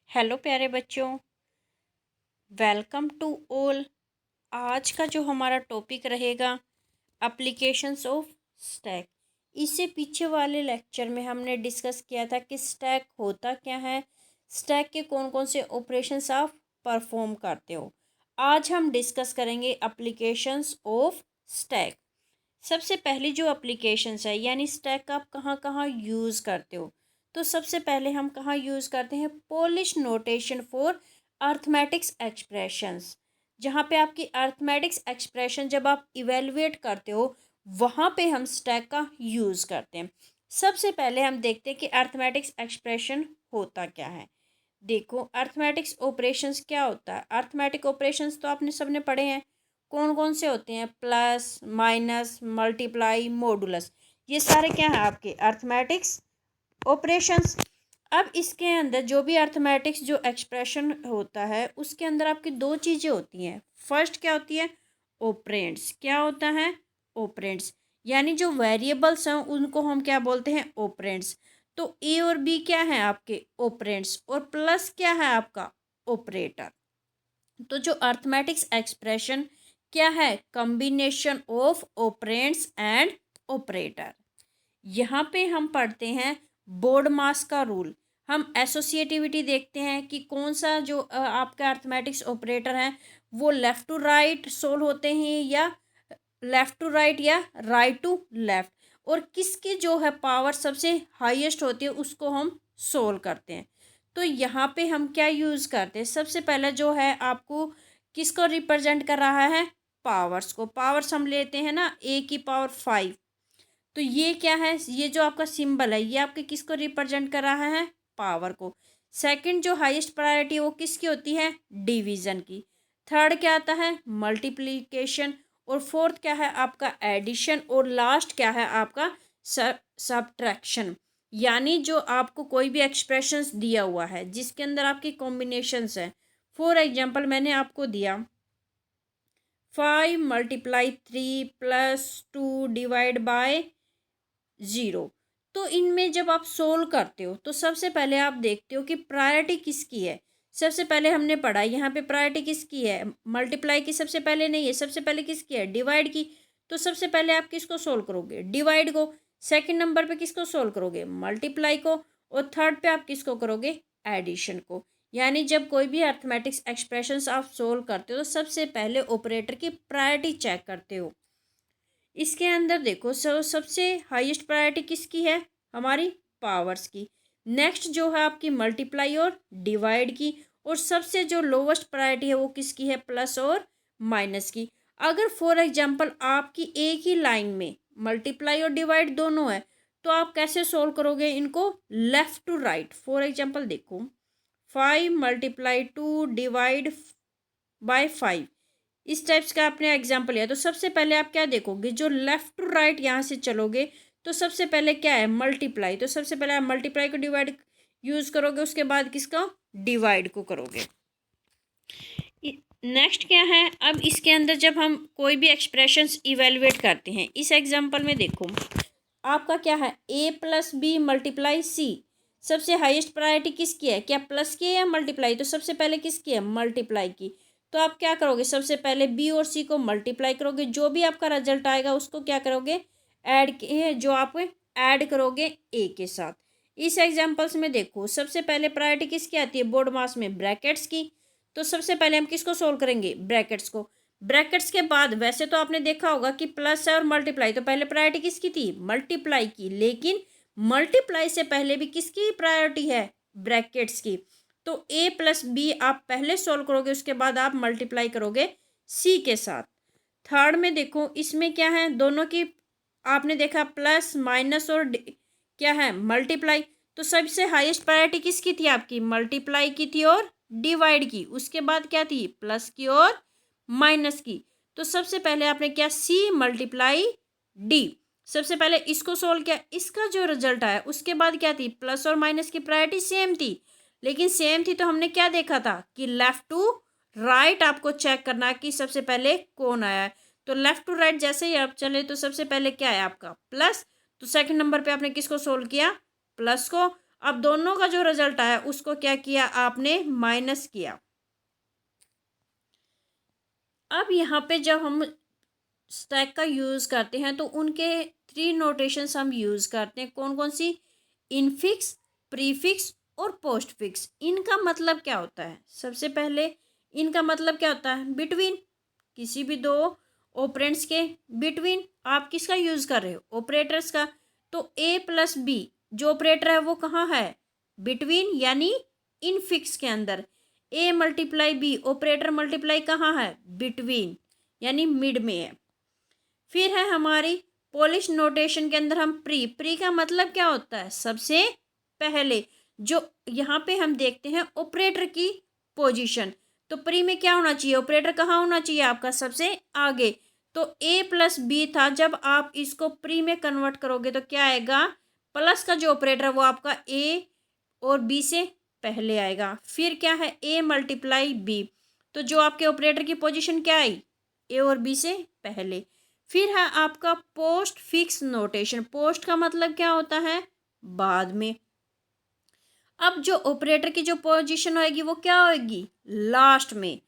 Hello प्यारे बच्चों, welcome to all. आज का जो हमारा टॉपिक रहेगा एप्लीकेशंस ऑफ स्टैक। इससे पीछे वाले लेक्चर में हमने डिस्कस किया था कि स्टैक होता क्या है, स्टैक के कौन कौन से ऑपरेशंस आप परफॉर्म करते हो। आज हम डिस्कस करेंगे एप्लीकेशंस ऑफ स्टैक। सबसे पहली जो एप्लीकेशंस है यानी स्टैक आप कहाँ कहाँ यूज़ करते हो, तो सबसे पहले हम कहाँ यूज़ करते हैं, Polish notation for arithmetics expressions. जहाँ पे आपकी अर्थमेटिक्स एक्सप्रेशन जब आप इवेलुएट करते हो वहाँ पे हम स्टैक का यूज़ करते हैं। सबसे पहले हम देखते हैं कि अर्थमेटिक्स एक्सप्रेशन होता क्या है। देखो, अर्थमेटिक्स ऑपरेशंस क्या होता है। अर्थमेटिक ऑपरेशंस तो आपने सबने पढ़े हैं, कौन कौन से होते हैं, प्लस, माइनस, मल्टीप्लाई, मॉडुलस। ये सारे क्या हैं आपके अर्थमेटिक्स ऑपरेशंस। अब इसके अंदर जो भी अर्थमेटिक्स जो एक्सप्रेशन होता है उसके अंदर आपकी दो चीज़ें होती हैं। फर्स्ट क्या होती है, ऑपरेंड्स। क्या होता है, ऑपरेंड्स। यानी जो वेरिएबल्स हैं उनको हम क्या बोलते हैं, ऑपरेंड्स। तो ए और बी क्या है आपके ऑपरेंड्स, और प्लस क्या है आपका ऑपरेटर। तो जो अर्थमेटिक्स एक्सप्रेशन क्या है, combination of operands and operator. यहाँ पे हम पढ़ते हैं बोर्ड मास का रूल। हम एसोसिएटिविटी देखते हैं कि कौन सा जो आपका अर्थमेटिक्स ऑपरेटर है वो लेफ़्ट टू राइट सोल्व होते हैं या लेफ़्ट टू राइट या राइट टू लेफ़्ट, और किसकी जो है पावर सबसे हाईएस्ट होती है उसको हम सोल्व करते हैं। तो यहाँ पे हम क्या यूज़ करते हैं, सबसे पहले जो है आपको किसको रिप्रेजेंट कर रहा है, पावर्स को। पावर्स हम लेते हैं ना, ए की पावर 5। तो ये क्या है, ये जो आपका सिंबल है ये आपके किसको रिप्रेजेंट कर रहा है, पावर को। सेकंड जो हाईएस्ट प्रायोरिटी वो किसकी होती है, डिवीज़न की। थर्ड क्या आता है, मल्टीप्लिकेशन। और फोर्थ क्या है आपका एडिशन। और लास्ट क्या है आपका सब्ट्रैक्शन। यानी जो आपको कोई भी एक्सप्रेशंस दिया हुआ है जिसके अंदर आपकी कॉम्बिनेशंस है। फॉर एग्जांपल मैंने आपको दिया 5 × 3 + 2 / 0। तो इनमें जब आप सोल्व करते हो तो सबसे पहले आप देखते हो कि प्रायोरिटी किसकी है। सबसे पहले हमने पढ़ा यहाँ पे प्रायोरिटी किसकी है, मल्टीप्लाई की सबसे पहले नहीं है, सबसे पहले किसकी है, डिवाइड की। तो सबसे पहले आप किसको सोल्व करोगे, डिवाइड को। सेकंड नंबर पे किसको सोल्व करोगे, मल्टीप्लाई को। और थर्ड पे आप किसको करोगे, एडिशन को। यानी जब कोई भी अर्थमेटिक्स एक्सप्रेशंस आप सोल्व करते हो तो सबसे पहले ऑपरेटर की प्रायोरिटी चेक करते हो। इसके अंदर देखो सबसे हाईएस्ट प्रायोरिटी किसकी है, हमारी पावर्स की। नेक्स्ट जो है आपकी मल्टीप्लाई और डिवाइड की। और सबसे जो लोवेस्ट प्रायोरिटी है वो किसकी है, प्लस और माइनस की। अगर फॉर एग्जांपल आपकी एक ही लाइन में मल्टीप्लाई और डिवाइड दोनों है तो आप कैसे सोल्व करोगे इनको, left to right. For example देखो 5 × 2 / 5 इस टाइप्स का आपने एग्जाम्पल लिया। तो सबसे पहले आप क्या देखोगे, जो लेफ्ट टू राइट यहाँ से चलोगे तो सबसे पहले क्या है, मल्टीप्लाई। तो सबसे पहले आप मल्टीप्लाई को डिवाइड यूज़ करोगे, उसके बाद किसका, डिवाइड को करोगे। नेक्स्ट क्या है, अब इसके अंदर जब हम कोई भी एक्सप्रेशंस इवेलुएट करते हैं, इस एग्जाम्पल में देखो आपका क्या है, a + b × सबसे हाईएस्ट प्रायोरिटी किसकी है, क्या प्लस की है या मल्टीप्लाई। तो सबसे पहले किसकी है, मल्टीप्लाई की। तो आप क्या करोगे, सबसे पहले बी और सी को मल्टीप्लाई करोगे, जो भी आपका रिजल्ट आएगा उसको क्या करोगे, ऐड के जो आप ऐड करोगे ए के साथ। इस एग्जाम्पल्स में देखो सबसे पहले प्रायोरिटी किसकी आती है, बोर्ड मास में ब्रैकेट्स की। तो सबसे पहले हम किसको सोल्व करेंगे, ब्रैकेट्स को। ब्रैकेट्स के बाद वैसे तो आपने देखा होगा कि प्लस है और मल्टीप्लाई, तो पहले प्रायोरिटी किसकी थी, मल्टीप्लाई की। लेकिन मल्टीप्लाई से पहले भी किसकी प्रायोरिटी है, ब्रैकेट्स की। तो a + b आप पहले सोल्व करोगे, उसके बाद आप मल्टीप्लाई करोगे c के साथ। थर्ड में देखो इसमें क्या है, दोनों की आपने देखा प्लस माइनस और क्या है, मल्टीप्लाई। तो सबसे हाईएस्ट प्रायोरिटी किसकी थी आपकी, मल्टीप्लाई की थी और डिवाइड की। उसके बाद क्या थी, प्लस की और माइनस की। तो सबसे पहले आपने क्या, c × d। सबसे पहले इसको सोल्व किया, इसका जो रिजल्ट आया उसके बाद क्या थी, प्लस और माइनस की प्रायोरिटी सेम थी। लेकिन सेम थी तो हमने क्या देखा था कि लेफ्ट टू राइट आपको चेक करना कि सबसे पहले कौन आया है। तो लेफ्ट टू राइट जैसे ही आप चले तो सबसे पहले क्या है आपका, प्लस। तो सेकंड नंबर पे आपने किसको सोल्व किया, प्लस को। अब दोनों का जो रिजल्ट आया उसको क्या किया आपने, माइनस किया। अब यहाँ पे जब हम स्टैक का यूज़ करते हैं तो उनके 3 नोटेशंस हम यूज़ करते हैं। कौन कौन सी? इनफिक्स, प्रीफिक्स और पोस्टफिक्स। इनका मतलब क्या होता है? सबसे पहले इनका मतलब क्या होता है? बिटवीन, किसी भी दो ऑपरेंड्स के बिटवीन आप किसका यूज़ कर रहे हो? ऑपरेटर्स का। तो ए प्लस बी जो ऑपरेटर है वो कहाँ है? बिटवीन यानी इनफिक्स के अंदर। A multiply B operator multiply कहाँ है? बिटवीन यानी मिड में है। फिर है हमारी पोलिश नोटेशन के अंदर हम प्री। प्री का मतलब क्या होता है? सबसे पहले। जो यहाँ पे हम देखते हैं ऑपरेटर की पोजीशन, तो प्री में क्या होना चाहिए? ऑपरेटर कहाँ होना चाहिए आपका? सबसे आगे। तो ए प्लस बी था, जब आप इसको प्री में कन्वर्ट करोगे तो क्या आएगा? प्लस का जो ऑपरेटर है वो आपका ए और बी से पहले आएगा। फिर क्या है? ए मल्टीप्लाई बी, तो जो आपके ऑपरेटर की पोजीशन क्या आई? ए और बी से पहले। फिर है आपका पोस्ट फिक्स नोटेशन। पोस्ट का मतलब क्या होता है? बाद में। अब जो ऑपरेटर की जो पोजीशन होएगी वो क्या होएगी? लास्ट में।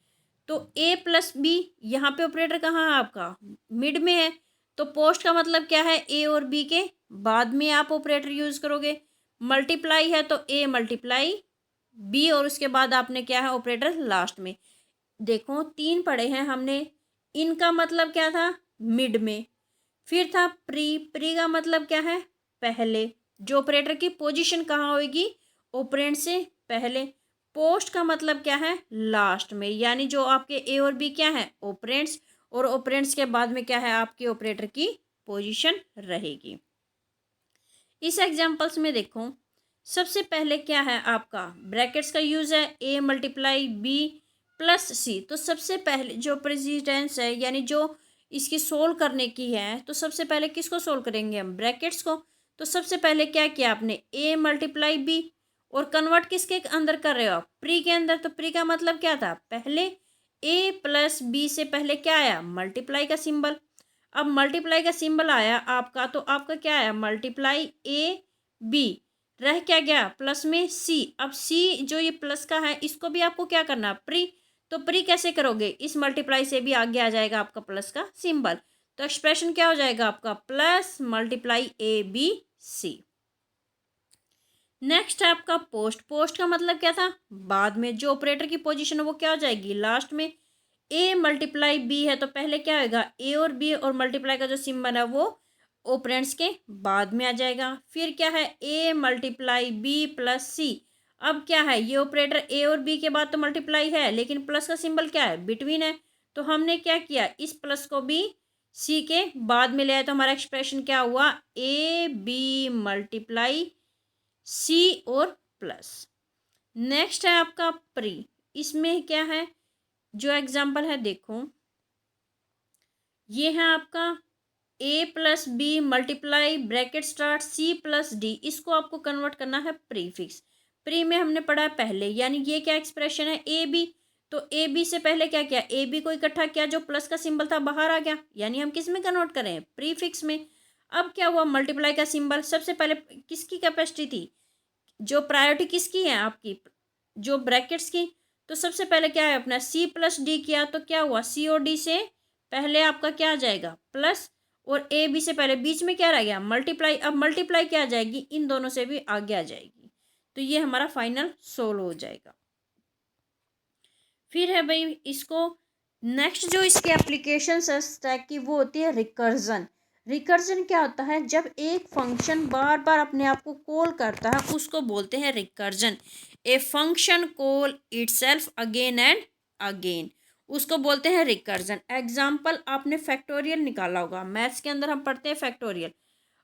तो ए प्लस बी, यहाँ पे ऑपरेटर कहाँ है आपका? मिड में है। तो पोस्ट का मतलब क्या है? ए और बी के बाद में आप ऑपरेटर यूज करोगे। मल्टीप्लाई है तो ए मल्टीप्लाई बी, और उसके बाद आपने क्या है? ऑपरेटर लास्ट में। देखो 3 पढ़े हैं हमने। इनका मतलब क्या था? मिड में। फिर था प्री। प्री का मतलब क्या है? पहले। जो ऑपरेटर की पोजीशन कहाँ होगी? ऑपरेंड से पहले। पोस्ट का मतलब क्या है? लास्ट में, यानी जो आपके ए और बी क्या है? ऑपरेंड्स, और ऑपरेंड्स के बाद में क्या है? आपके ऑपरेटर की पोजीशन रहेगी। इस एग्जांपल्स में देखो, सबसे पहले क्या है आपका? ब्रैकेट्स का यूज है। ए मल्टीप्लाई बी प्लस सी। तो सबसे पहले जो प्रेसिडेंस है, यानी जो इसकी सोल्व करने की है, तो सबसे पहले किसको सोल्व करेंगे हम? ब्रैकेट्स को। तो सबसे पहले क्या किया आपने? ए मल्टीप्लाई बी, और कन्वर्ट किसके अंदर कर रहे हो आप? प्री के अंदर। तो प्री का मतलब क्या था? पहले। ए प्लस बी से पहले क्या आया? मल्टीप्लाई का सिंबल। अब मल्टीप्लाई का सिंबल आया आपका, तो आपका क्या आया? Multiply A B. रह क्या गया? प्लस में सी। अब सी जो ये प्लस का है इसको भी आपको क्या करना? प्री। तो प्री कैसे करोगे? इस मल्टीप्लाई से भी आगे आ जाएगा आपका प्लस का सिंबल। तो एक्सप्रेशन क्या हो जाएगा आपका? Plus multiply A B C. Next है आपका पोस्ट। पोस्ट का मतलब क्या था? बाद में। जो ऑपरेटर की पोजीशन है वो क्या हो जाएगी? लास्ट में। ए मल्टीप्लाई बी है तो पहले क्या होगा? ए और बी, और मल्टीप्लाई का जो सिंबल है वो ऑपरेंड्स के बाद में आ जाएगा। फिर क्या है? ए मल्टीप्लाई बी प्लस सी। अब क्या है? ये ऑपरेटर ए और बी के बाद तो मल्टीप्लाई है, लेकिन प्लस का सिंबल क्या है? बिटवीन है। तो हमने क्या किया? इस प्लस को भी सी के बाद में ले आया, तो हमारा एक्सप्रेशन क्या हुआ? ए बी मल्टीप्लाई सी और प्लस। नेक्स्ट है आपका प्री। इसमें क्या है? जो एग्जाम्पल है देखो, ये है आपका a plus b multiply bracket start c plus d. इसको आपको कन्वर्ट करना है प्रीफिक्स। प्री में हमने पढ़ा है पहले, यानी ये क्या एक्सप्रेशन है? A B. तो ए बी से पहले क्या किया? ए बी को इकट्ठा किया, जो प्लस का सिंबल था बाहर आ गया, यानी हम किस में कन्वर्ट करें? प्रीफिक्स में। अब क्या हुआ? मल्टीप्लाई का सिंबल सबसे पहले किसकी कैपेसिटी थी? जो प्रायोरिटी किसकी है आपकी? जो ब्रैकेट्स की। तो सबसे पहले क्या है अपना? सी प्लस डी किया, तो क्या हुआ? सी और डी से पहले आपका क्या आ जाएगा? प्लस, और ए बी से पहले बीच में क्या रह गया? मल्टीप्लाई। अब मल्टीप्लाई क्या आ जाएगी? इन दोनों से भी आगे आ जाएगी। तो ये हमारा फाइनल सोल्व हो जाएगा। फिर है भाई इसको, नेक्स्ट जो इसकी एप्लीकेशन है स्टैक की वो होती है रिकर्जन। रिकर्जन क्या होता है? जब एक फंक्शन बार बार अपने आप को कॉल करता है उसको बोलते हैं recursion. A function call itself again and again, उसको बोलते हैं रिकर्जन। एग्जाम्पल, आपने फैक्टोरियल निकाला होगा, मैथ्स के अंदर हम पढ़ते हैं फैक्टोरियल।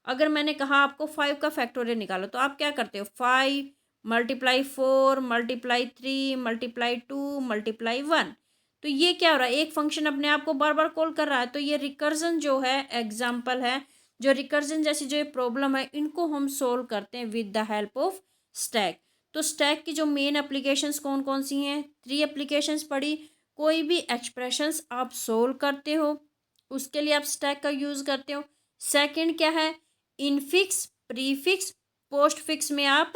अगर मैंने कहा आपको 5 का फैक्टोरियल निकालो, तो आप क्या करते हो? 5 मल्टीप्लाई 4 मल्टीप्लाई 3 मल्टीप्लाई 2 मल्टीप्लाई 1। तो ये क्या हो रहा है? एक फंक्शन अपने आप को बार बार कॉल कर रहा है। तो ये रिकर्जन जो है एग्जाम्पल है। जो रिकर्जन जैसी जो ये प्रॉब्लम है इनको हम सोल्व करते हैं with the help of stack. तो स्टैक की जो मेन एप्लीकेशंस कौन कौन सी हैं? 3 एप्लीकेशंस पढ़ी। कोई भी एक्सप्रेशंस आप सोल्व करते हो उसके लिए आप स्टैक का यूज़ करते हो। सेकंड क्या है? इनफिक्स, प्रीफिक्स, पोस्टफिक्स में आप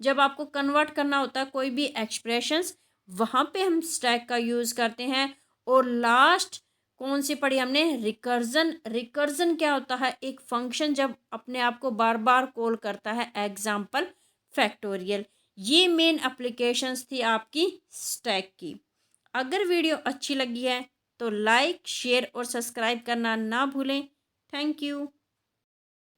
जब आपको कन्वर्ट करना होता है कोई भी एक्सप्रेशंस, वहाँ पे हम स्टैक का यूज़ करते हैं। और लास्ट कौन सी पढ़ी हमने, रिकर्जन। रिकर्जन क्या होता है, एक फंक्शन जब अपने आप को बार बार कॉल करता है, एग्जाम्पल फैक्टोरियल। ये मेन एप्लीकेशंस थी आपकी स्टैक की। अगर वीडियो अच्छी लगी है तो लाइक शेयर और सब्सक्राइब करना ना भूलें। Thank you.